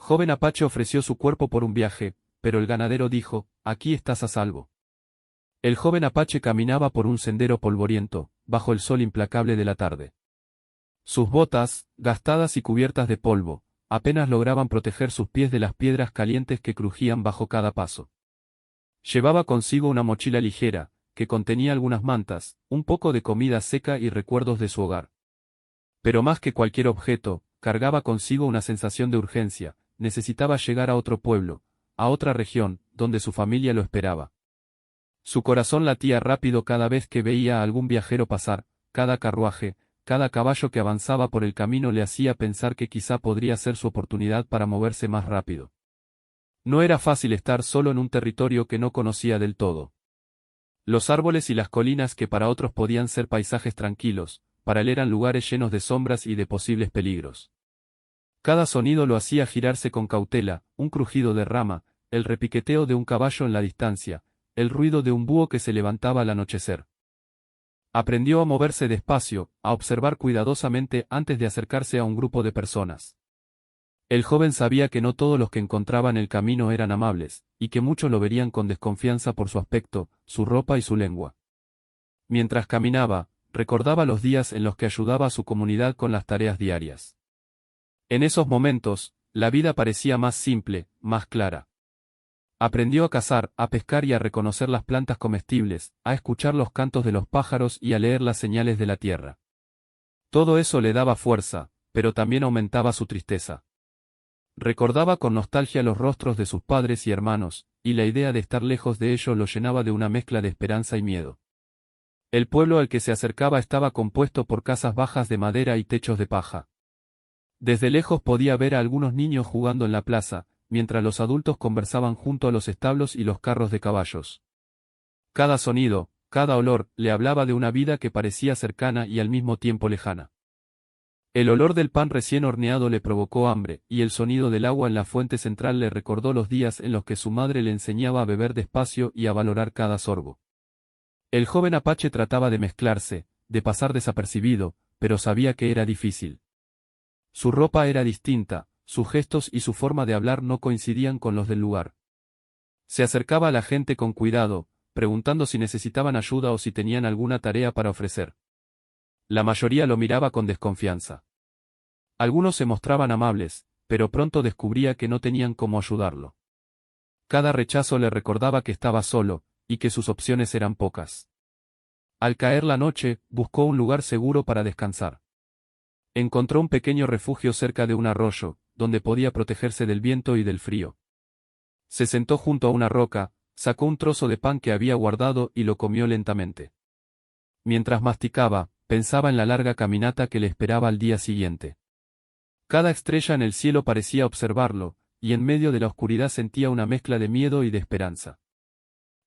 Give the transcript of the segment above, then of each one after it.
joven Apache ofreció su cuerpo por un viaje, pero el ganadero dijo, aquí estás a salvo. El joven Apache caminaba por un sendero polvoriento, bajo el sol implacable de la tarde. Sus botas, gastadas y cubiertas de polvo, apenas lograban proteger sus pies de las piedras calientes que crujían bajo cada paso. Llevaba consigo una mochila ligera, que contenía algunas mantas, un poco de comida seca y recuerdos de su hogar. Pero más que cualquier objeto, cargaba consigo una sensación de urgencia, necesitaba llegar a otro pueblo, a otra región, donde su familia lo esperaba. Su corazón latía rápido cada vez que veía a algún viajero pasar, cada carruaje, cada caballo que avanzaba por el camino le hacía pensar que quizá podría ser su oportunidad para moverse más rápido. No era fácil estar solo en un territorio que no conocía del todo. Los árboles y las colinas que para otros podían ser paisajes tranquilos, para él eran lugares llenos de sombras y de posibles peligros. Cada sonido lo hacía girarse con cautela, un crujido de rama, el repiqueteo de un caballo en la distancia, el ruido de un búho que se levantaba al anochecer. Aprendió a moverse despacio, a observar cuidadosamente antes de acercarse a un grupo de personas. El joven sabía que no todos los que encontraba en el camino eran amables, y que muchos lo verían con desconfianza por su aspecto, su ropa y su lengua. Mientras caminaba, recordaba los días en los que ayudaba a su comunidad con las tareas diarias. En esos momentos, la vida parecía más simple, más clara. Aprendió a cazar, a pescar y a reconocer las plantas comestibles, a escuchar los cantos de los pájaros y a leer las señales de la tierra. Todo eso le daba fuerza, pero también aumentaba su tristeza. Recordaba con nostalgia los rostros de sus padres y hermanos, y la idea de estar lejos de ellos lo llenaba de una mezcla de esperanza y miedo. El pueblo al que se acercaba estaba compuesto por casas bajas de madera y techos de paja. Desde lejos podía ver a algunos niños jugando en la plaza, mientras los adultos conversaban junto a los establos y los carros de caballos. Cada sonido, cada olor, le hablaba de una vida que parecía cercana y al mismo tiempo lejana. El olor del pan recién horneado le provocó hambre, y el sonido del agua en la fuente central le recordó los días en los que su madre le enseñaba a beber despacio y a valorar cada sorbo. El joven Apache trataba de mezclarse, de pasar desapercibido, pero sabía que era difícil. Su ropa era distinta, sus gestos y su forma de hablar no coincidían con los del lugar. Se acercaba a la gente con cuidado, preguntando si necesitaban ayuda o si tenían alguna tarea para ofrecer. La mayoría lo miraba con desconfianza. Algunos se mostraban amables, pero pronto descubría que no tenían cómo ayudarlo. Cada rechazo le recordaba que estaba solo, y que sus opciones eran pocas. Al caer la noche, buscó un lugar seguro para descansar. Encontró un pequeño refugio cerca de un arroyo, donde podía protegerse del viento y del frío. Se sentó junto a una roca, sacó un trozo de pan que había guardado y lo comió lentamente. Mientras masticaba, pensaba en la larga caminata que le esperaba al día siguiente. Cada estrella en el cielo parecía observarlo, y en medio de la oscuridad sentía una mezcla de miedo y de esperanza.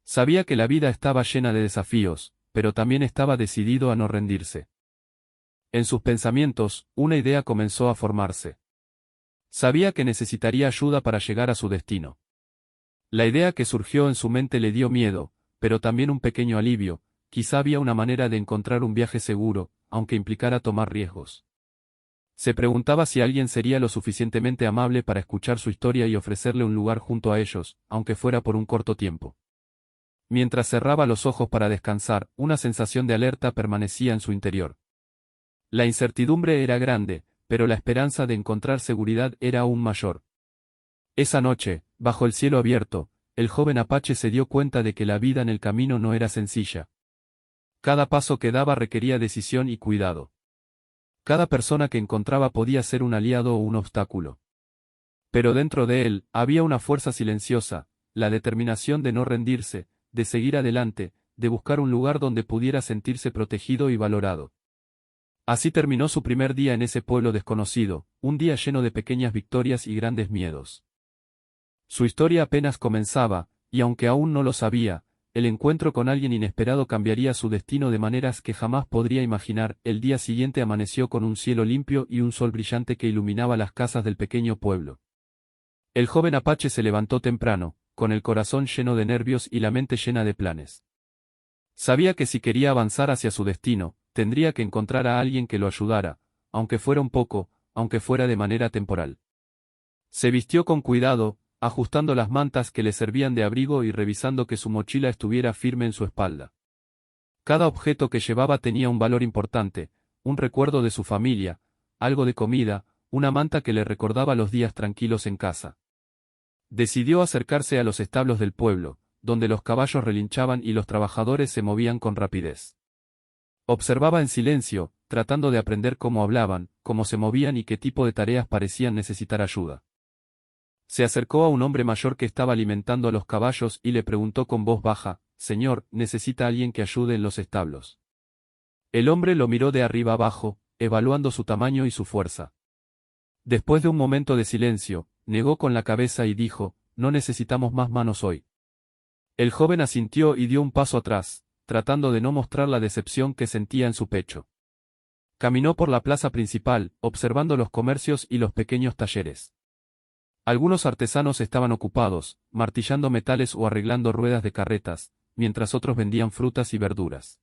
Sabía que la vida estaba llena de desafíos, pero también estaba decidido a no rendirse. En sus pensamientos, una idea comenzó a formarse. Sabía que necesitaría ayuda para llegar a su destino. La idea que surgió en su mente le dio miedo, pero también un pequeño alivio. Quizá había una manera de encontrar un viaje seguro, aunque implicara tomar riesgos. Se preguntaba si alguien sería lo suficientemente amable para escuchar su historia y ofrecerle un lugar junto a ellos, aunque fuera por un corto tiempo. Mientras cerraba los ojos para descansar, una sensación de alerta permanecía en su interior. La incertidumbre era grande, pero la esperanza de encontrar seguridad era aún mayor. Esa noche, bajo el cielo abierto, el joven Apache se dio cuenta de que la vida en el camino no era sencilla. Cada paso que daba requería decisión y cuidado. Cada persona que encontraba podía ser un aliado o un obstáculo. Pero dentro de él, había una fuerza silenciosa, la determinación de no rendirse, de seguir adelante, de buscar un lugar donde pudiera sentirse protegido y valorado. Así terminó su primer día en ese pueblo desconocido, un día lleno de pequeñas victorias y grandes miedos. Su historia apenas comenzaba, y aunque aún no lo sabía, el encuentro con alguien inesperado cambiaría su destino de maneras que jamás podría imaginar. El día siguiente amaneció con un cielo limpio y un sol brillante que iluminaba las casas del pequeño pueblo. El joven Apache se levantó temprano, con el corazón lleno de nervios y la mente llena de planes. Sabía que si quería avanzar hacia su destino, tendría que encontrar a alguien que lo ayudara, aunque fuera un poco, aunque fuera de manera temporal. Se vistió con cuidado, ajustando las mantas que le servían de abrigo y revisando que su mochila estuviera firme en su espalda. Cada objeto que llevaba tenía un valor importante, un recuerdo de su familia, algo de comida, una manta que le recordaba los días tranquilos en casa. Decidió acercarse a los establos del pueblo, donde los caballos relinchaban y los trabajadores se movían con rapidez. Observaba en silencio, tratando de aprender cómo hablaban, cómo se movían y qué tipo de tareas parecían necesitar ayuda. Se acercó a un hombre mayor que estaba alimentando a los caballos y le preguntó con voz baja: «Señor, ¿necesita alguien que ayude en los establos?». El hombre lo miró de arriba abajo, evaluando su tamaño y su fuerza. Después de un momento de silencio, negó con la cabeza y dijo: «No necesitamos más manos hoy». El joven asintió y dio un paso atrás, tratando de no mostrar la decepción que sentía en su pecho. Caminó por la plaza principal, observando los comercios y los pequeños talleres. Algunos artesanos estaban ocupados, martillando metales o arreglando ruedas de carretas, mientras otros vendían frutas y verduras.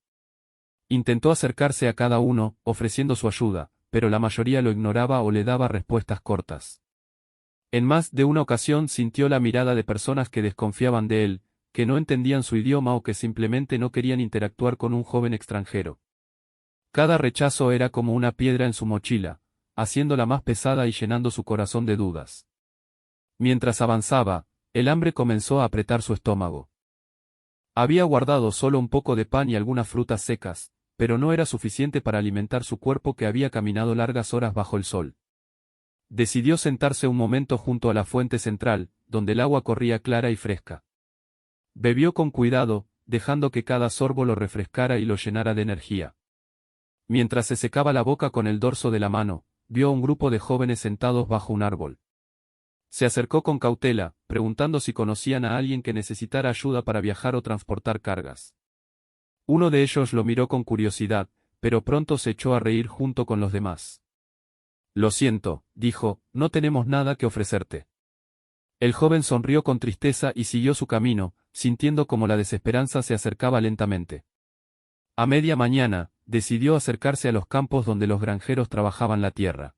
Intentó acercarse a cada uno, ofreciendo su ayuda, pero la mayoría lo ignoraba o le daba respuestas cortas. En más de una ocasión sintió la mirada de personas que desconfiaban de él, que no entendían su idioma o que simplemente no querían interactuar con un joven extranjero. Cada rechazo era como una piedra en su mochila, haciéndola más pesada y llenando su corazón de dudas. Mientras avanzaba, el hambre comenzó a apretar su estómago. Había guardado solo un poco de pan y algunas frutas secas, pero no era suficiente para alimentar su cuerpo que había caminado largas horas bajo el sol. Decidió sentarse un momento junto a la fuente central, donde el agua corría clara y fresca. Bebió con cuidado, dejando que cada sorbo lo refrescara y lo llenara de energía. Mientras se secaba la boca con el dorso de la mano, vio a un grupo de jóvenes sentados bajo un árbol. Se acercó con cautela, preguntando si conocían a alguien que necesitara ayuda para viajar o transportar cargas. Uno de ellos lo miró con curiosidad, pero pronto se echó a reír junto con los demás. «Lo siento», dijo, «no tenemos nada que ofrecerte». El joven sonrió con tristeza y siguió su camino, sintiendo como la desesperanza se acercaba lentamente. A media mañana, decidió acercarse a los campos donde los granjeros trabajaban la tierra.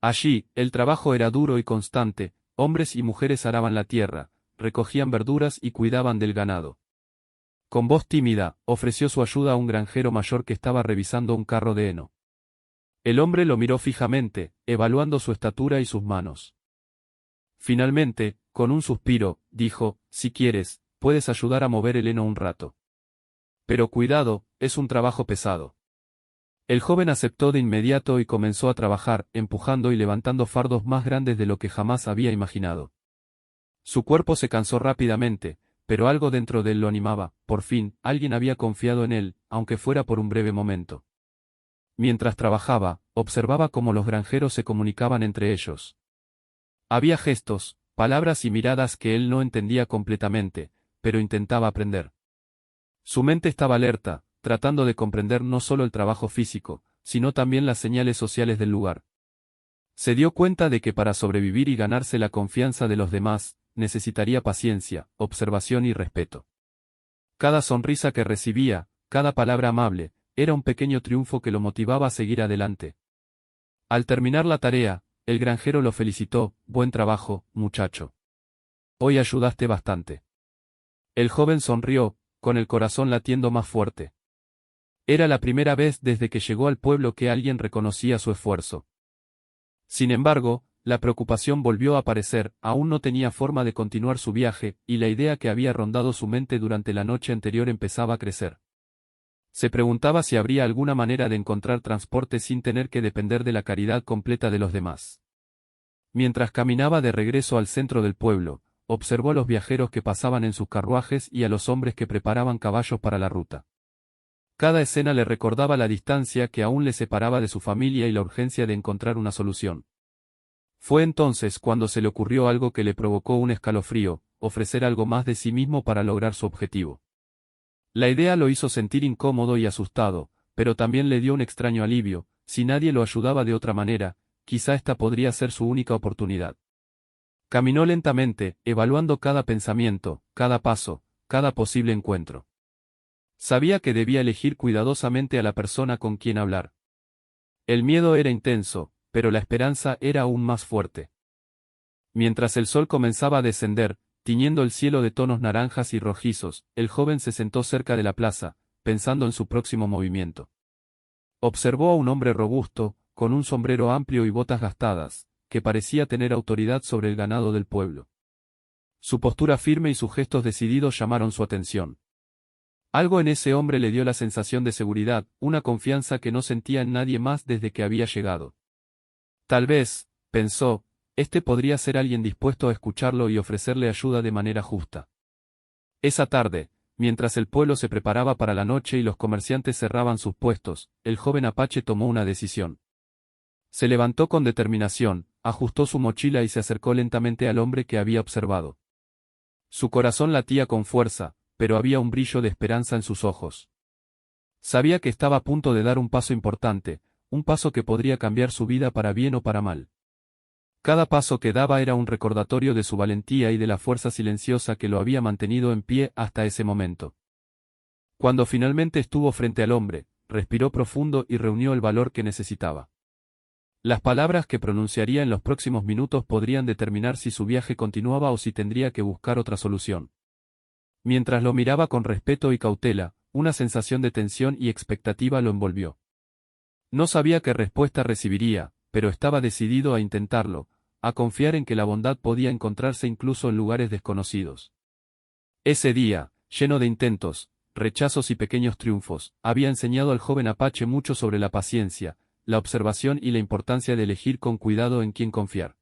Allí, el trabajo era duro y constante, hombres y mujeres araban la tierra, recogían verduras y cuidaban del ganado. Con voz tímida, ofreció su ayuda a un granjero mayor que estaba revisando un carro de heno. El hombre lo miró fijamente, evaluando su estatura y sus manos. Finalmente, con un suspiro, dijo: «Si quieres, puedes ayudar a mover el heno un rato. Pero cuidado, es un trabajo pesado». El joven aceptó de inmediato y comenzó a trabajar, empujando y levantando fardos más grandes de lo que jamás había imaginado. Su cuerpo se cansó rápidamente, pero algo dentro de él lo animaba. Por fin, alguien había confiado en él, aunque fuera por un breve momento. Mientras trabajaba, observaba cómo los granjeros se comunicaban entre ellos. Había gestos, palabras y miradas que él no entendía completamente, pero intentaba aprender. Su mente estaba alerta, tratando de comprender no solo el trabajo físico, sino también las señales sociales del lugar. Se dio cuenta de que para sobrevivir y ganarse la confianza de los demás, necesitaría paciencia, observación y respeto. Cada sonrisa que recibía, cada palabra amable, era un pequeño triunfo que lo motivaba a seguir adelante. Al terminar la tarea, el granjero lo felicitó: «Buen trabajo, muchacho. Hoy ayudaste bastante». El joven sonrió, con el corazón latiendo más fuerte. Era la primera vez desde que llegó al pueblo que alguien reconocía su esfuerzo. Sin embargo, la preocupación volvió a aparecer. Aún no tenía forma de continuar su viaje, y la idea que había rondado su mente durante la noche anterior empezaba a crecer. Se preguntaba si habría alguna manera de encontrar transporte sin tener que depender de la caridad completa de los demás. Mientras caminaba de regreso al centro del pueblo, observó a los viajeros que pasaban en sus carruajes y a los hombres que preparaban caballos para la ruta. Cada escena le recordaba la distancia que aún le separaba de su familia y la urgencia de encontrar una solución. Fue entonces cuando se le ocurrió algo que le provocó un escalofrío: ofrecer algo más de sí mismo para lograr su objetivo. La idea lo hizo sentir incómodo y asustado, pero también le dio un extraño alivio. Si nadie lo ayudaba de otra manera, quizá esta podría ser su única oportunidad. Caminó lentamente, evaluando cada pensamiento, cada paso, cada posible encuentro. Sabía que debía elegir cuidadosamente a la persona con quien hablar. El miedo era intenso, pero la esperanza era aún más fuerte. Mientras el sol comenzaba a descender, tiñendo el cielo de tonos naranjas y rojizos, el joven se sentó cerca de la plaza, pensando en su próximo movimiento. Observó a un hombre robusto, con un sombrero amplio y botas gastadas, que parecía tener autoridad sobre el ganado del pueblo. Su postura firme y sus gestos decididos llamaron su atención. Algo en ese hombre le dio la sensación de seguridad, una confianza que no sentía en nadie más desde que había llegado. Tal vez, pensó, este podría ser alguien dispuesto a escucharlo y ofrecerle ayuda de manera justa. Esa tarde, mientras el pueblo se preparaba para la noche y los comerciantes cerraban sus puestos, el joven apache tomó una decisión. Se levantó con determinación, ajustó su mochila y se acercó lentamente al hombre que había observado. Su corazón latía con fuerza, pero había un brillo de esperanza en sus ojos. Sabía que estaba a punto de dar un paso importante, un paso que podría cambiar su vida para bien o para mal. Cada paso que daba era un recordatorio de su valentía y de la fuerza silenciosa que lo había mantenido en pie hasta ese momento. Cuando finalmente estuvo frente al hombre, respiró profundo y reunió el valor que necesitaba. Las palabras que pronunciaría en los próximos minutos podrían determinar si su viaje continuaba o si tendría que buscar otra solución. Mientras lo miraba con respeto y cautela, una sensación de tensión y expectativa lo envolvió. No sabía qué respuesta recibiría, pero estaba decidido a intentarlo, a confiar en que la bondad podía encontrarse incluso en lugares desconocidos. Ese día, lleno de intentos, rechazos y pequeños triunfos, había enseñado al joven apache mucho sobre la paciencia, la observación y la importancia de elegir con cuidado en quién confiar.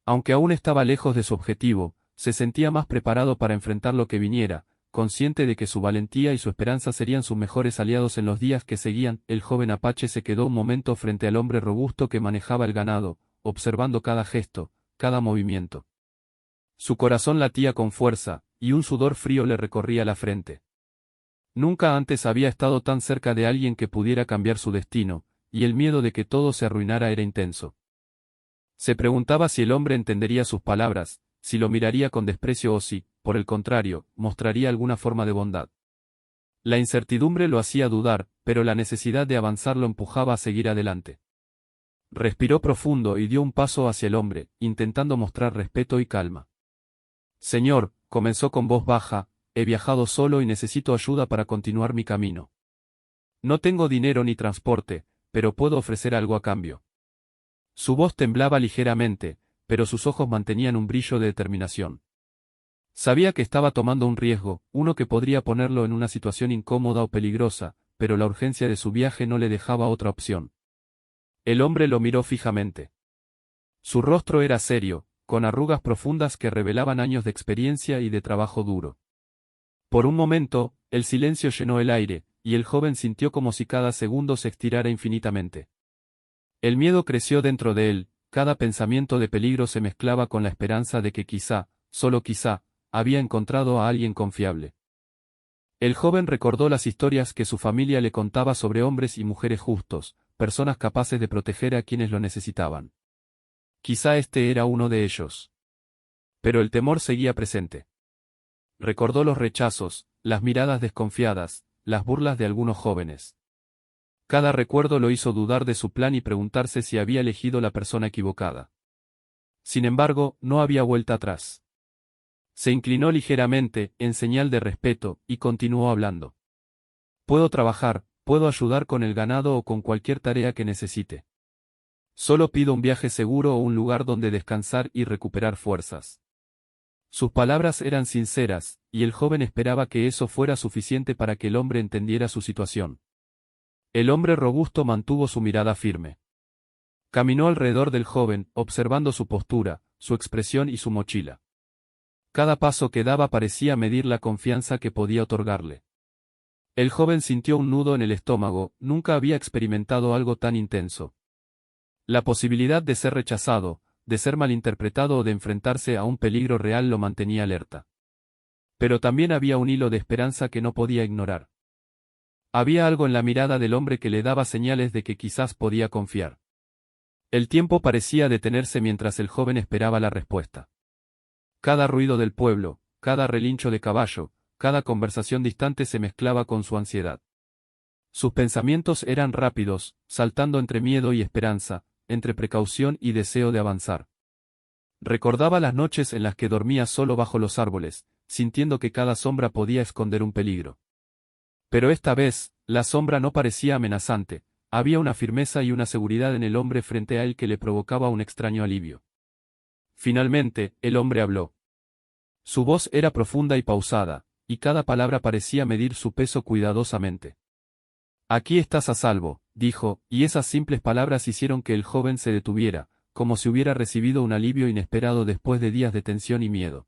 Aunque aún estaba lejos de su objetivo, se sentía más preparado para enfrentar lo que viniera, consciente de que su valentía y su esperanza serían sus mejores aliados en los días que seguían. El joven apache se quedó un momento frente al hombre robusto que manejaba el ganado, observando cada gesto, cada movimiento. Su corazón latía con fuerza, y un sudor frío le recorría la frente. Nunca antes había estado tan cerca de alguien que pudiera cambiar su destino, y el miedo de que todo se arruinara era intenso. Se preguntaba si el hombre entendería sus palabras, si lo miraría con desprecio o si, por el contrario, mostraría alguna forma de bondad. La incertidumbre lo hacía dudar, pero la necesidad de avanzar lo empujaba a seguir adelante. Respiró profundo y dio un paso hacia el hombre, intentando mostrar respeto y calma. Señor, comenzó con voz baja, he viajado solo y necesito ayuda para continuar mi camino. No tengo dinero ni transporte, pero puedo ofrecer algo a cambio. Su voz temblaba ligeramente, pero sus ojos mantenían un brillo de determinación. Sabía que estaba tomando un riesgo, uno que podría ponerlo en una situación incómoda o peligrosa, pero la urgencia de su viaje no le dejaba otra opción. El hombre lo miró fijamente. Su rostro era serio, con arrugas profundas que revelaban años de experiencia y de trabajo duro. Por un momento, el silencio llenó el aire, y el joven sintió como si cada segundo se estirara infinitamente. El miedo creció dentro de él, cada pensamiento de peligro se mezclaba con la esperanza de que quizá, solo quizá, había encontrado a alguien confiable. El joven recordó las historias que su familia le contaba sobre hombres y mujeres justos, personas capaces de proteger a quienes lo necesitaban. Quizá este era uno de ellos. Pero el temor seguía presente. Recordó los rechazos, las miradas desconfiadas, las burlas de algunos jóvenes. Cada recuerdo lo hizo dudar de su plan y preguntarse si había elegido la persona equivocada. Sin embargo, no había vuelta atrás. Se inclinó ligeramente, en señal de respeto, y continuó hablando. Puedo trabajar, puedo ayudar con el ganado o con cualquier tarea que necesite. Solo pido un viaje seguro o un lugar donde descansar y recuperar fuerzas. Sus palabras eran sinceras, y el joven esperaba que eso fuera suficiente para que el hombre entendiera su situación. El hombre robusto mantuvo su mirada firme. Caminó alrededor del joven, observando su postura, su expresión y su mochila. Cada paso que daba parecía medir la confianza que podía otorgarle. El joven sintió un nudo en el estómago, nunca había experimentado algo tan intenso. La posibilidad de ser rechazado, de ser malinterpretado o de enfrentarse a un peligro real lo mantenía alerta. Pero también había un hilo de esperanza que no podía ignorar. Había algo en la mirada del hombre que le daba señales de que quizás podía confiar. El tiempo parecía detenerse mientras el joven esperaba la respuesta. Cada ruido del pueblo, cada relincho de caballo, cada conversación distante se mezclaba con su ansiedad. Sus pensamientos eran rápidos, saltando entre miedo y esperanza, entre precaución y deseo de avanzar. Recordaba las noches en las que dormía solo bajo los árboles, sintiendo que cada sombra podía esconder un peligro. Pero esta vez, la sombra no parecía amenazante, había una firmeza y una seguridad en el hombre frente a él que le provocaba un extraño alivio. Finalmente, el hombre habló. Su voz era profunda y pausada, y cada palabra parecía medir su peso cuidadosamente. Aquí estás a salvo, dijo, y esas simples palabras hicieron que el joven se detuviera, como si hubiera recibido un alivio inesperado después de días de tensión y miedo.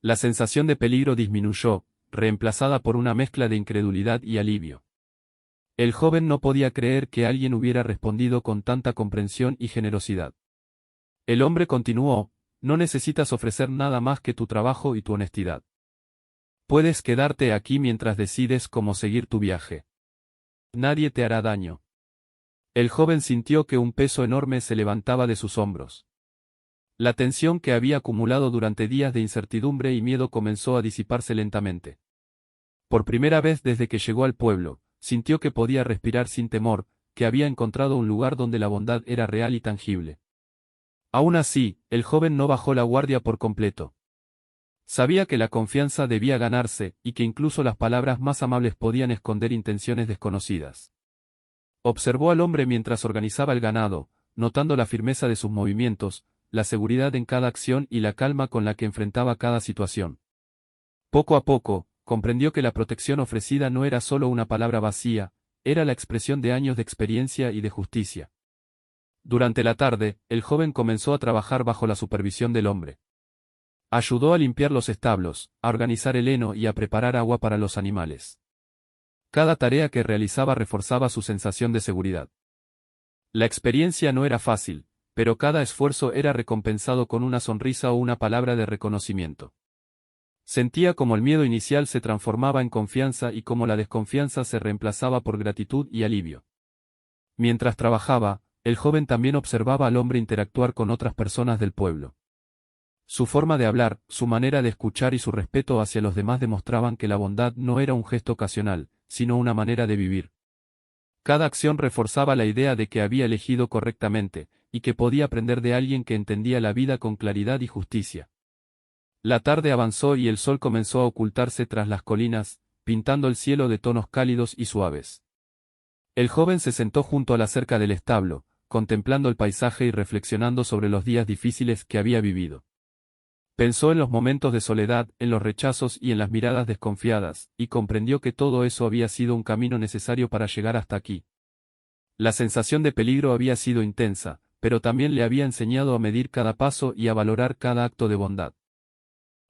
La sensación de peligro disminuyó, reemplazada por una mezcla de incredulidad y alivio. El joven no podía creer que alguien hubiera respondido con tanta comprensión y generosidad. El hombre continuó, no necesitas ofrecer nada más que tu trabajo y tu honestidad. Puedes quedarte aquí mientras decides cómo seguir tu viaje. Nadie te hará daño. El joven sintió que un peso enorme se levantaba de sus hombros. La tensión que había acumulado durante días de incertidumbre y miedo comenzó a disiparse lentamente. Por primera vez desde que llegó al pueblo, sintió que podía respirar sin temor, que había encontrado un lugar donde la bondad era real y tangible. Aún así, el joven no bajó la guardia por completo. Sabía que la confianza debía ganarse, y que incluso las palabras más amables podían esconder intenciones desconocidas. Observó al hombre mientras organizaba el ganado, notando la firmeza de sus movimientos, la seguridad en cada acción y la calma con la que enfrentaba cada situación. Poco a poco, comprendió que la protección ofrecida no era solo una palabra vacía, era la expresión de años de experiencia y de justicia. Durante la tarde, el joven comenzó a trabajar bajo la supervisión del hombre. Ayudó a limpiar los establos, a organizar el heno y a preparar agua para los animales. Cada tarea que realizaba reforzaba su sensación de seguridad. La experiencia no era fácil, pero cada esfuerzo era recompensado con una sonrisa o una palabra de reconocimiento. Sentía como el miedo inicial se transformaba en confianza y como la desconfianza se reemplazaba por gratitud y alivio. Mientras trabajaba, el joven también observaba al hombre interactuar con otras personas del pueblo. Su forma de hablar, su manera de escuchar y su respeto hacia los demás demostraban que la bondad no era un gesto ocasional, sino una manera de vivir. Cada acción reforzaba la idea de que había elegido correctamente, y que podía aprender de alguien que entendía la vida con claridad y justicia. La tarde avanzó y el sol comenzó a ocultarse tras las colinas, pintando el cielo de tonos cálidos y suaves. El joven se sentó junto a la cerca del establo, contemplando el paisaje y reflexionando sobre los días difíciles que había vivido. Pensó en los momentos de soledad, en los rechazos y en las miradas desconfiadas, y comprendió que todo eso había sido un camino necesario para llegar hasta aquí. La sensación de peligro había sido intensa, pero también le había enseñado a medir cada paso y a valorar cada acto de bondad.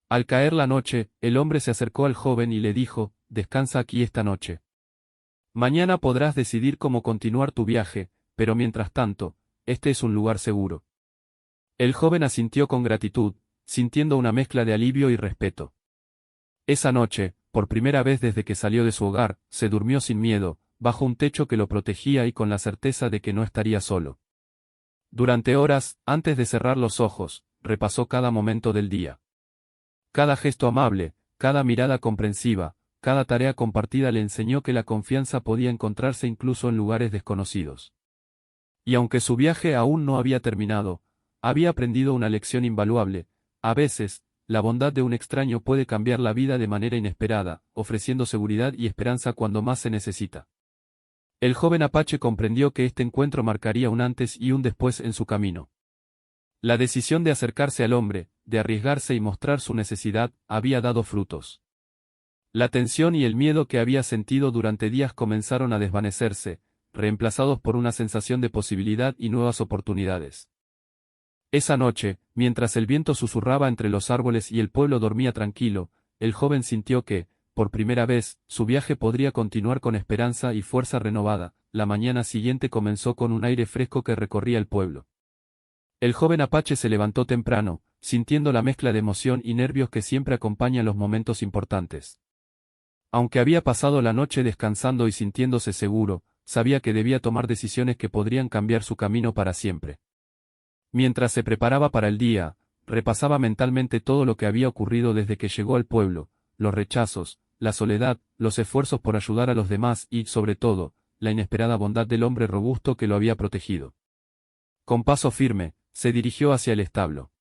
Al caer la noche, el hombre se acercó al joven y le dijo, «Descansa aquí esta noche. Mañana podrás decidir cómo continuar tu viaje, pero mientras tanto, este es un lugar seguro». El joven asintió con gratitud, sintiendo una mezcla de alivio y respeto. Esa noche, por primera vez desde que salió de su hogar, se durmió sin miedo, bajo un techo que lo protegía y con la certeza de que no estaría solo. Durante horas, antes de cerrar los ojos, repasó cada momento del día. Cada gesto amable, cada mirada comprensiva, cada tarea compartida le enseñó que la confianza podía encontrarse incluso en lugares desconocidos. Y aunque su viaje aún no había terminado, había aprendido una lección invaluable. A veces, la bondad de un extraño puede cambiar la vida de manera inesperada, ofreciendo seguridad y esperanza cuando más se necesita. El joven apache comprendió que este encuentro marcaría un antes y un después en su camino. La decisión de acercarse al hombre, de arriesgarse y mostrar su necesidad, había dado frutos. La tensión y el miedo que había sentido durante días comenzaron a desvanecerse, reemplazados por una sensación de posibilidad y nuevas oportunidades. Esa noche, mientras el viento susurraba entre los árboles y el pueblo dormía tranquilo, el joven sintió que, por primera vez, su viaje podría continuar con esperanza y fuerza renovada. La mañana siguiente comenzó con un aire fresco que recorría el pueblo. El joven apache se levantó temprano, sintiendo la mezcla de emoción y nervios que siempre acompañan los momentos importantes. Aunque había pasado la noche descansando y sintiéndose seguro, sabía que debía tomar decisiones que podrían cambiar su camino para siempre. Mientras se preparaba para el día, repasaba mentalmente todo lo que había ocurrido desde que llegó al pueblo, los rechazos, la soledad, los esfuerzos por ayudar a los demás y, sobre todo, la inesperada bondad del hombre robusto que lo había protegido. Con paso firme, se dirigió hacia el establo.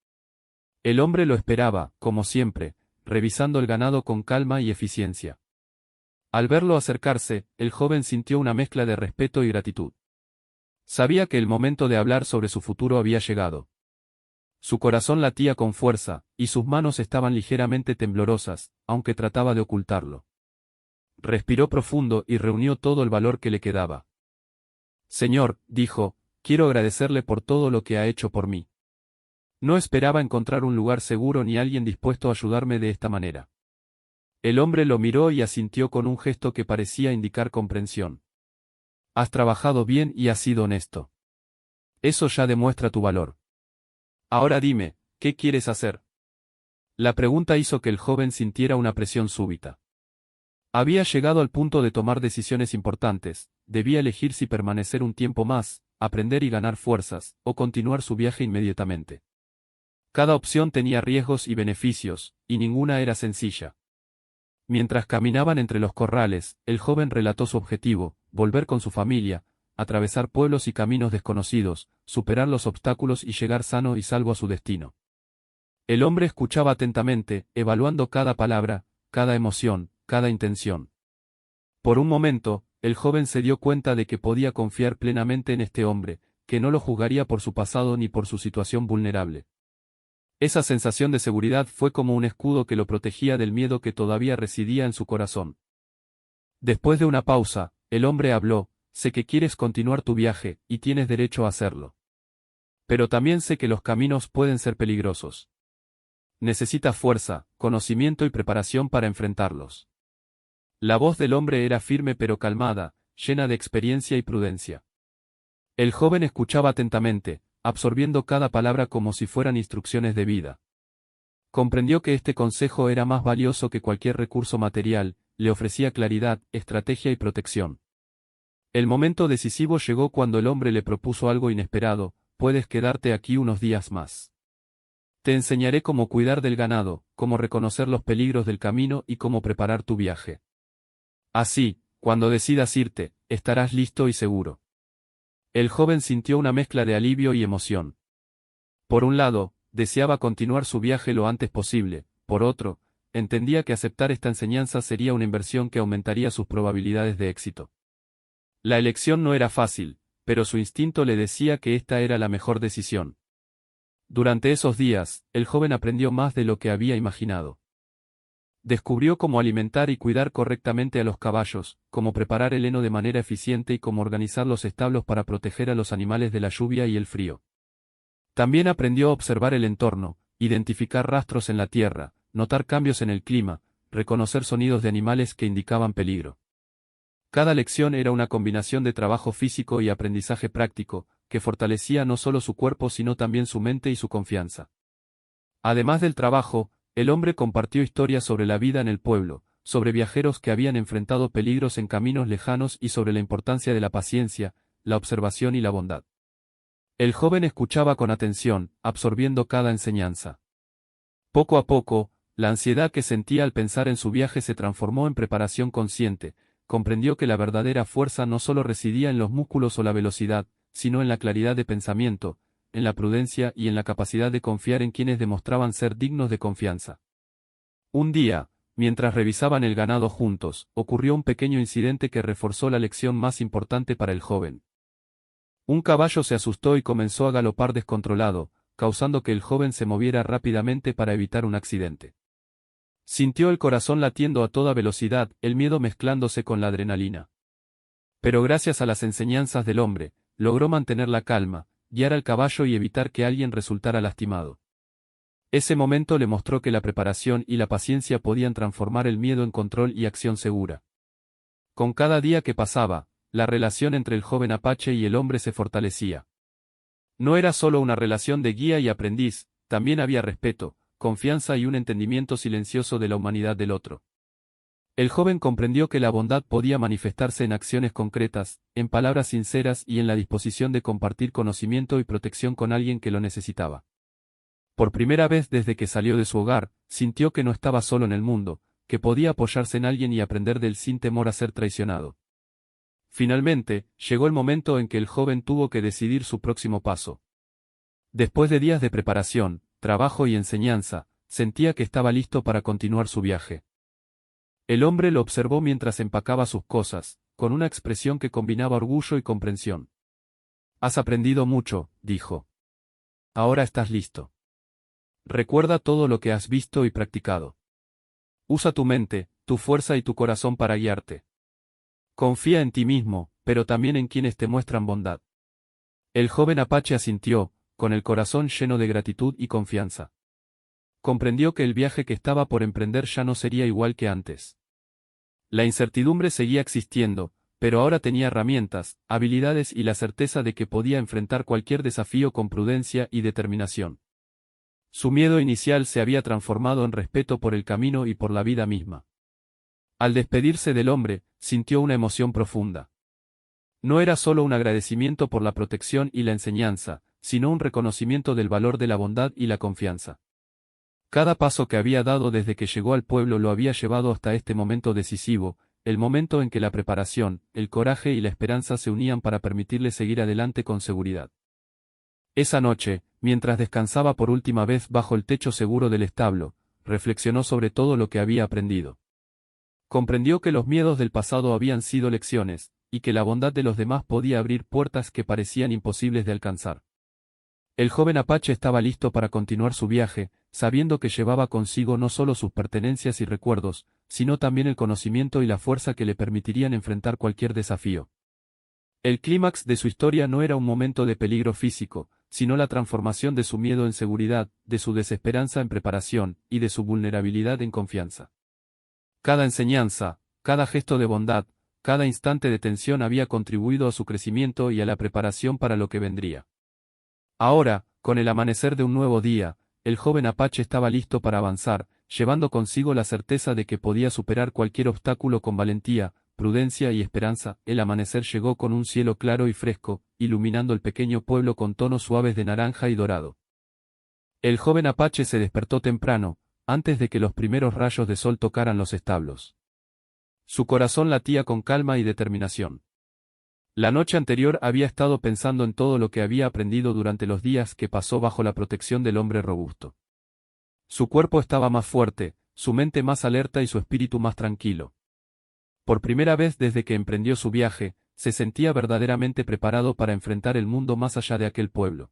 El hombre lo esperaba, como siempre, revisando el ganado con calma y eficiencia. Al verlo acercarse, el joven sintió una mezcla de respeto y gratitud. Sabía que el momento de hablar sobre su futuro había llegado. Su corazón latía con fuerza, y sus manos estaban ligeramente temblorosas, aunque trataba de ocultarlo. Respiró profundo y reunió todo el valor que le quedaba. Señor, dijo, quiero agradecerle por todo lo que ha hecho por mí. No esperaba encontrar un lugar seguro ni alguien dispuesto a ayudarme de esta manera. El hombre lo miró y asintió con un gesto que parecía indicar comprensión. Has trabajado bien y has sido honesto. Eso ya demuestra tu valor. Ahora dime, ¿qué quieres hacer? La pregunta hizo que el joven sintiera una presión súbita. Había llegado al punto de tomar decisiones importantes, debía elegir si permanecer un tiempo más, aprender y ganar fuerzas, o continuar su viaje inmediatamente. Cada opción tenía riesgos y beneficios, y ninguna era sencilla. Mientras caminaban entre los corrales, el joven relató su objetivo: volver con su familia, atravesar pueblos y caminos desconocidos, superar los obstáculos y llegar sano y salvo a su destino. El hombre escuchaba atentamente, evaluando cada palabra, cada emoción, cada intención. Por un momento, el joven se dio cuenta de que podía confiar plenamente en este hombre, que no lo juzgaría por su pasado ni por su situación vulnerable. Esa sensación de seguridad fue como un escudo que lo protegía del miedo que todavía residía en su corazón. Después de una pausa, el hombre habló: sé que quieres continuar tu viaje, y tienes derecho a hacerlo. Pero también sé que los caminos pueden ser peligrosos. Necesitas fuerza, conocimiento y preparación para enfrentarlos. La voz del hombre era firme pero calmada, llena de experiencia y prudencia. El joven escuchaba atentamente, absorbiendo cada palabra como si fueran instrucciones de vida. Comprendió que este consejo era más valioso que cualquier recurso material, le ofrecía claridad, estrategia y protección. El momento decisivo llegó cuando el hombre le propuso algo inesperado: puedes quedarte aquí unos días más. Te enseñaré cómo cuidar del ganado, cómo reconocer los peligros del camino y cómo preparar tu viaje. Así, cuando decidas irte, estarás listo y seguro. El joven sintió una mezcla de alivio y emoción. Por un lado, deseaba continuar su viaje lo antes posible; por otro, entendía que aceptar esta enseñanza sería una inversión que aumentaría sus probabilidades de éxito. La elección no era fácil, pero su instinto le decía que esta era la mejor decisión. Durante esos días, el joven aprendió más de lo que había imaginado. Descubrió cómo alimentar y cuidar correctamente a los caballos, cómo preparar el heno de manera eficiente y cómo organizar los establos para proteger a los animales de la lluvia y el frío. También aprendió a observar el entorno, identificar rastros en la tierra, notar cambios en el clima, reconocer sonidos de animales que indicaban peligro. Cada lección era una combinación de trabajo físico y aprendizaje práctico, que fortalecía no solo su cuerpo sino también su mente y su confianza. Además del trabajo, el hombre compartió historias sobre la vida en el pueblo, sobre viajeros que habían enfrentado peligros en caminos lejanos y sobre la importancia de la paciencia, la observación y la bondad. El joven escuchaba con atención, absorbiendo cada enseñanza. Poco a poco, la ansiedad que sentía al pensar en su viaje se transformó en preparación consciente. Comprendió que la verdadera fuerza no solo residía en los músculos o la velocidad, sino en la claridad de pensamiento, en la prudencia y en la capacidad de confiar en quienes demostraban ser dignos de confianza. Un día, mientras revisaban el ganado juntos, ocurrió un pequeño incidente que reforzó la lección más importante para el joven. Un caballo se asustó y comenzó a galopar descontrolado, causando que el joven se moviera rápidamente para evitar un accidente. Sintió el corazón latiendo a toda velocidad, el miedo mezclándose con la adrenalina. Pero gracias a las enseñanzas del hombre, logró mantener la calma, guiar al caballo y evitar que alguien resultara lastimado. Ese momento le mostró que la preparación y la paciencia podían transformar el miedo en control y acción segura. Con cada día que pasaba, la relación entre el joven apache y el hombre se fortalecía. No era solo una relación de guía y aprendiz, también había respeto, confianza y un entendimiento silencioso de la humanidad del otro. El joven comprendió que la bondad podía manifestarse en acciones concretas, en palabras sinceras y en la disposición de compartir conocimiento y protección con alguien que lo necesitaba. Por primera vez desde que salió de su hogar, sintió que no estaba solo en el mundo, que podía apoyarse en alguien y aprender de él sin temor a ser traicionado. Finalmente, llegó el momento en que el joven tuvo que decidir su próximo paso. Después de días de preparación, trabajo y enseñanza, sentía que estaba listo para continuar su viaje. El hombre lo observó mientras empacaba sus cosas, con una expresión que combinaba orgullo y comprensión. Has aprendido mucho, dijo. Ahora estás listo. Recuerda todo lo que has visto y practicado. Usa tu mente, tu fuerza y tu corazón para guiarte. Confía en ti mismo, pero también en quienes te muestran bondad. El joven apache asintió, con el corazón lleno de gratitud y confianza. Comprendió que el viaje que estaba por emprender ya no sería igual que antes. La incertidumbre seguía existiendo, pero ahora tenía herramientas, habilidades y la certeza de que podía enfrentar cualquier desafío con prudencia y determinación. Su miedo inicial se había transformado en respeto por el camino y por la vida misma. Al despedirse del hombre, sintió una emoción profunda. No era solo un agradecimiento por la protección y la enseñanza, sino un reconocimiento del valor de la bondad y la confianza. Cada paso que había dado desde que llegó al pueblo lo había llevado hasta este momento decisivo, el momento en que la preparación, el coraje y la esperanza se unían para permitirle seguir adelante con seguridad. Esa noche, mientras descansaba por última vez bajo el techo seguro del establo, reflexionó sobre todo lo que había aprendido. Comprendió que los miedos del pasado habían sido lecciones, y que la bondad de los demás podía abrir puertas que parecían imposibles de alcanzar. El joven apache estaba listo para continuar su viaje, sabiendo que llevaba consigo no solo sus pertenencias y recuerdos, sino también el conocimiento y la fuerza que le permitirían enfrentar cualquier desafío. El clímax de su historia no era un momento de peligro físico, sino la transformación de su miedo en seguridad, de su desesperanza en preparación, y de su vulnerabilidad en confianza. Cada enseñanza, cada gesto de bondad, cada instante de tensión había contribuido a su crecimiento y a la preparación para lo que vendría. Ahora, con el amanecer de un nuevo día, el joven apache estaba listo para avanzar, llevando consigo la certeza de que podía superar cualquier obstáculo con valentía, prudencia y esperanza. El amanecer llegó con un cielo claro y fresco, iluminando el pequeño pueblo con tonos suaves de naranja y dorado. El joven apache se despertó temprano, antes de que los primeros rayos de sol tocaran los establos. Su corazón latía con calma y determinación. La noche anterior había estado pensando en todo lo que había aprendido durante los días que pasó bajo la protección del hombre robusto. Su cuerpo estaba más fuerte, su mente más alerta y su espíritu más tranquilo. Por primera vez desde que emprendió su viaje, se sentía verdaderamente preparado para enfrentar el mundo más allá de aquel pueblo.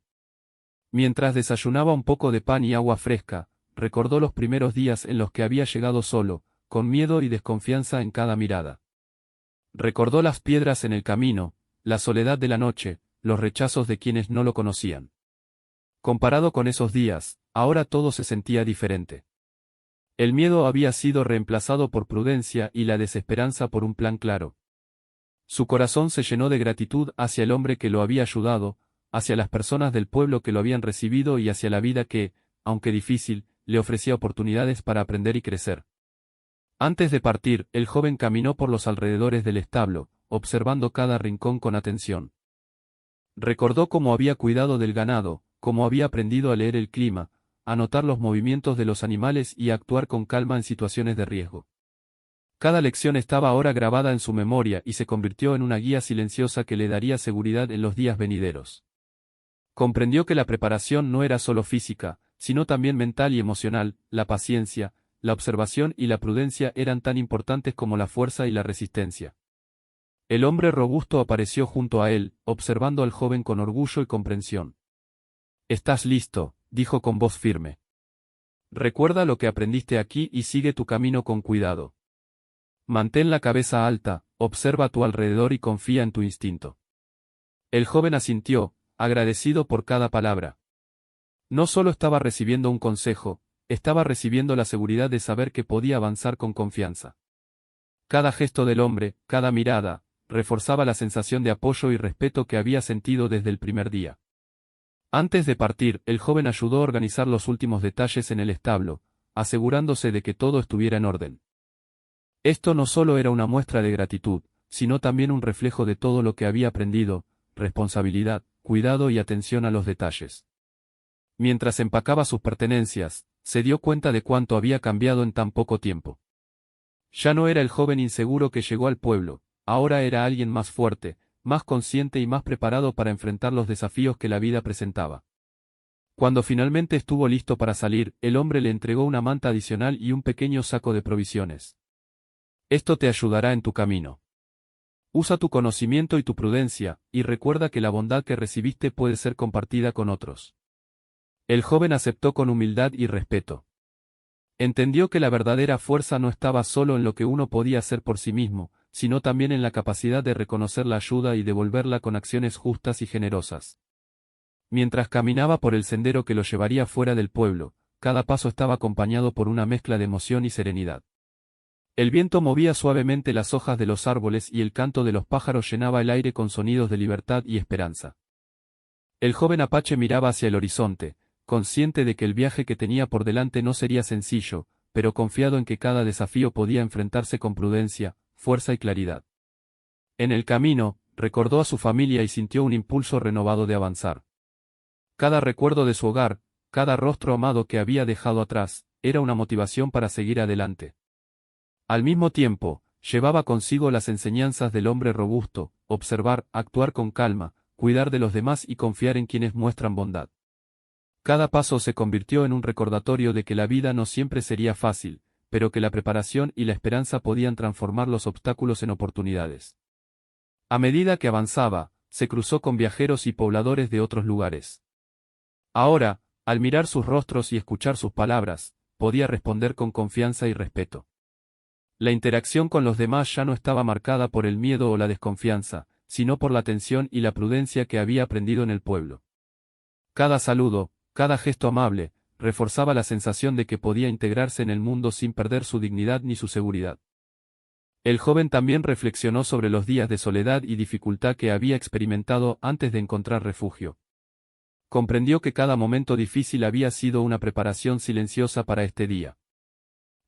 Mientras desayunaba un poco de pan y agua fresca, recordó los primeros días en los que había llegado solo, con miedo y desconfianza en cada mirada. Recordó las piedras en el camino, la soledad de la noche, los rechazos de quienes no lo conocían. Comparado con esos días, ahora todo se sentía diferente. El miedo había sido reemplazado por prudencia y la desesperanza por un plan claro. Su corazón se llenó de gratitud hacia el hombre que lo había ayudado, hacia las personas del pueblo que lo habían recibido y hacia la vida que, aunque difícil, le ofrecía oportunidades para aprender y crecer. Antes de partir, el joven caminó por los alrededores del establo, observando cada rincón con atención. Recordó cómo había cuidado del ganado, cómo había aprendido a leer el clima, a notar los movimientos de los animales y a actuar con calma en situaciones de riesgo. Cada lección estaba ahora grabada en su memoria y se convirtió en una guía silenciosa que le daría seguridad en los días venideros. Comprendió que la preparación no era solo física, sino también mental y emocional. La paciencia, la observación y la prudencia eran tan importantes como la fuerza y la resistencia. El hombre robusto apareció junto a él, observando al joven con orgullo y comprensión. «Estás listo», dijo con voz firme. «Recuerda lo que aprendiste aquí y sigue tu camino con cuidado. Mantén la cabeza alta, observa a tu alrededor y confía en tu instinto». El joven asintió, agradecido por cada palabra. No solo estaba recibiendo un consejo, estaba recibiendo la seguridad de saber que podía avanzar con confianza. Cada gesto del hombre, cada mirada, reforzaba la sensación de apoyo y respeto que había sentido desde el primer día. Antes de partir, el joven ayudó a organizar los últimos detalles en el establo, asegurándose de que todo estuviera en orden. Esto no solo era una muestra de gratitud, sino también un reflejo de todo lo que había aprendido: responsabilidad, cuidado y atención a los detalles. Mientras empacaba sus pertenencias, se dio cuenta de cuánto había cambiado en tan poco tiempo. Ya no era el joven inseguro que llegó al pueblo, ahora era alguien más fuerte, más consciente y más preparado para enfrentar los desafíos que la vida presentaba. Cuando finalmente estuvo listo para salir, el hombre le entregó una manta adicional y un pequeño saco de provisiones. Esto te ayudará en tu camino. Usa tu conocimiento y tu prudencia, y recuerda que la bondad que recibiste puede ser compartida con otros. El joven aceptó con humildad y respeto. Entendió que la verdadera fuerza no estaba solo en lo que uno podía hacer por sí mismo, sino también en la capacidad de reconocer la ayuda y devolverla con acciones justas y generosas. Mientras caminaba por el sendero que lo llevaría fuera del pueblo, cada paso estaba acompañado por una mezcla de emoción y serenidad. El viento movía suavemente las hojas de los árboles y el canto de los pájaros llenaba el aire con sonidos de libertad y esperanza. El joven apache miraba hacia el horizonte, consciente de que el viaje que tenía por delante no sería sencillo, pero confiado en que cada desafío podía enfrentarse con prudencia, fuerza y claridad. En el camino, recordó a su familia y sintió un impulso renovado de avanzar. Cada recuerdo de su hogar, cada rostro amado que había dejado atrás, era una motivación para seguir adelante. Al mismo tiempo, llevaba consigo las enseñanzas del hombre robusto: observar, actuar con calma, cuidar de los demás y confiar en quienes muestran bondad. Cada paso se convirtió en un recordatorio de que la vida no siempre sería fácil, pero que la preparación y la esperanza podían transformar los obstáculos en oportunidades. A medida que avanzaba, se cruzó con viajeros y pobladores de otros lugares. Ahora, al mirar sus rostros y escuchar sus palabras, podía responder con confianza y respeto. La interacción con los demás ya no estaba marcada por el miedo o la desconfianza, sino por la atención y la prudencia que había aprendido en el pueblo. Cada saludo, cada gesto amable, reforzaba la sensación de que podía integrarse en el mundo sin perder su dignidad ni su seguridad. El joven también reflexionó sobre los días de soledad y dificultad que había experimentado antes de encontrar refugio. Comprendió que cada momento difícil había sido una preparación silenciosa para este día.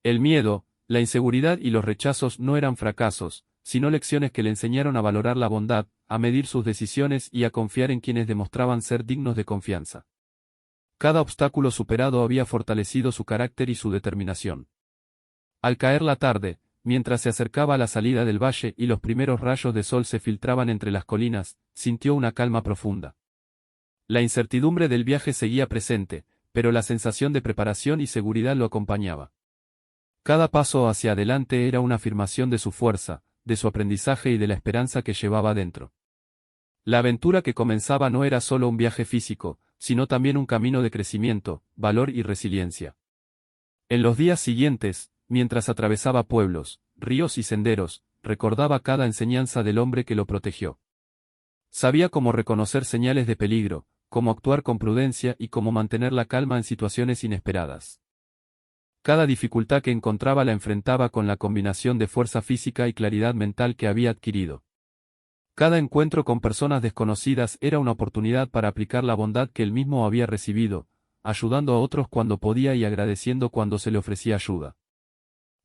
El miedo, la inseguridad y los rechazos no eran fracasos, sino lecciones que le enseñaron a valorar la bondad, a medir sus decisiones y a confiar en quienes demostraban ser dignos de confianza. Cada obstáculo superado había fortalecido su carácter y su determinación. Al caer la tarde, mientras se acercaba a la salida del valle y los primeros rayos de sol se filtraban entre las colinas, sintió una calma profunda. La incertidumbre del viaje seguía presente, pero la sensación de preparación y seguridad lo acompañaba. Cada paso hacia adelante era una afirmación de su fuerza, de su aprendizaje y de la esperanza que llevaba dentro. La aventura que comenzaba no era solo un viaje físico, sino también un camino de crecimiento, valor y resiliencia. En los días siguientes, mientras atravesaba pueblos, ríos y senderos, recordaba cada enseñanza del hombre que lo protegió. Sabía cómo reconocer señales de peligro, cómo actuar con prudencia y cómo mantener la calma en situaciones inesperadas. Cada dificultad que encontraba la enfrentaba con la combinación de fuerza física y claridad mental que había adquirido. Cada encuentro con personas desconocidas era una oportunidad para aplicar la bondad que él mismo había recibido, ayudando a otros cuando podía y agradeciendo cuando se le ofrecía ayuda.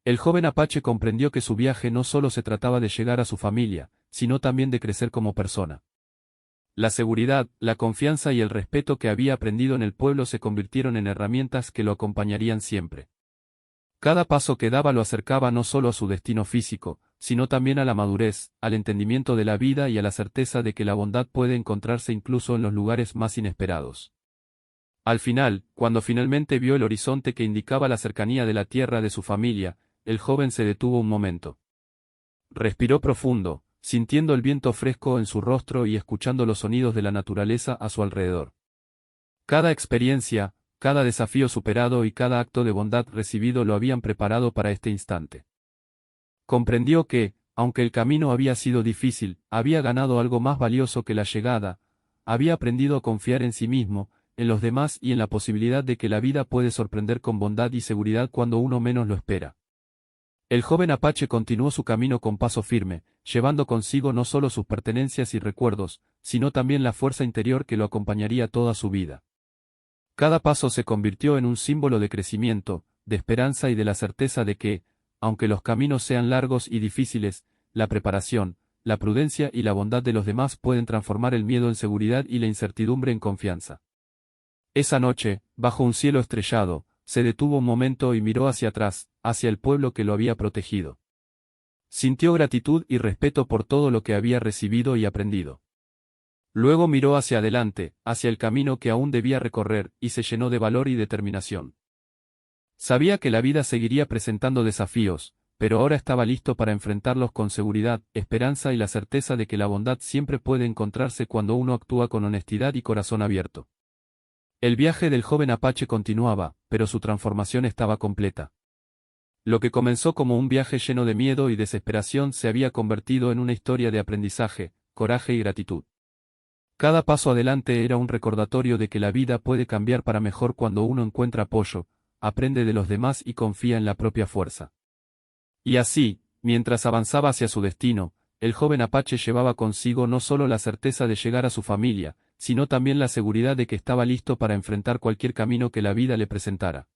El joven apache comprendió que su viaje no solo se trataba de llegar a su familia, sino también de crecer como persona. La seguridad, la confianza y el respeto que había aprendido en el pueblo se convirtieron en herramientas que lo acompañarían siempre. Cada paso que daba lo acercaba no solo a su destino físico, sino también a la madurez, al entendimiento de la vida y a la certeza de que la bondad puede encontrarse incluso en los lugares más inesperados. Al final, cuando finalmente vio el horizonte que indicaba la cercanía de la tierra de su familia, el joven se detuvo un momento. Respiró profundo, sintiendo el viento fresco en su rostro y escuchando los sonidos de la naturaleza a su alrededor. Cada experiencia, cada desafío superado y cada acto de bondad recibido lo habían preparado para este instante. Comprendió que, aunque el camino había sido difícil, había ganado algo más valioso que la llegada: había aprendido a confiar en sí mismo, en los demás y en la posibilidad de que la vida puede sorprender con bondad y seguridad cuando uno menos lo espera. El joven apache continuó su camino con paso firme, llevando consigo no solo sus pertenencias y recuerdos, sino también la fuerza interior que lo acompañaría toda su vida. Cada paso se convirtió en un símbolo de crecimiento, de esperanza y de la certeza de que, aunque los caminos sean largos y difíciles, la preparación, la prudencia y la bondad de los demás pueden transformar el miedo en seguridad y la incertidumbre en confianza. Esa noche, bajo un cielo estrellado, se detuvo un momento y miró hacia atrás, hacia el pueblo que lo había protegido. Sintió gratitud y respeto por todo lo que había recibido y aprendido. Luego miró hacia adelante, hacia el camino que aún debía recorrer, y se llenó de valor y determinación. Sabía que la vida seguiría presentando desafíos, pero ahora estaba listo para enfrentarlos con seguridad, esperanza y la certeza de que la bondad siempre puede encontrarse cuando uno actúa con honestidad y corazón abierto. El viaje del joven apache continuaba, pero su transformación estaba completa. Lo que comenzó como un viaje lleno de miedo y desesperación se había convertido en una historia de aprendizaje, coraje y gratitud. Cada paso adelante era un recordatorio de que la vida puede cambiar para mejor cuando uno encuentra apoyo, aprende de los demás y confía en la propia fuerza. Y así, mientras avanzaba hacia su destino, el joven apache llevaba consigo no solo la certeza de llegar a su familia, sino también la seguridad de que estaba listo para enfrentar cualquier camino que la vida le presentara.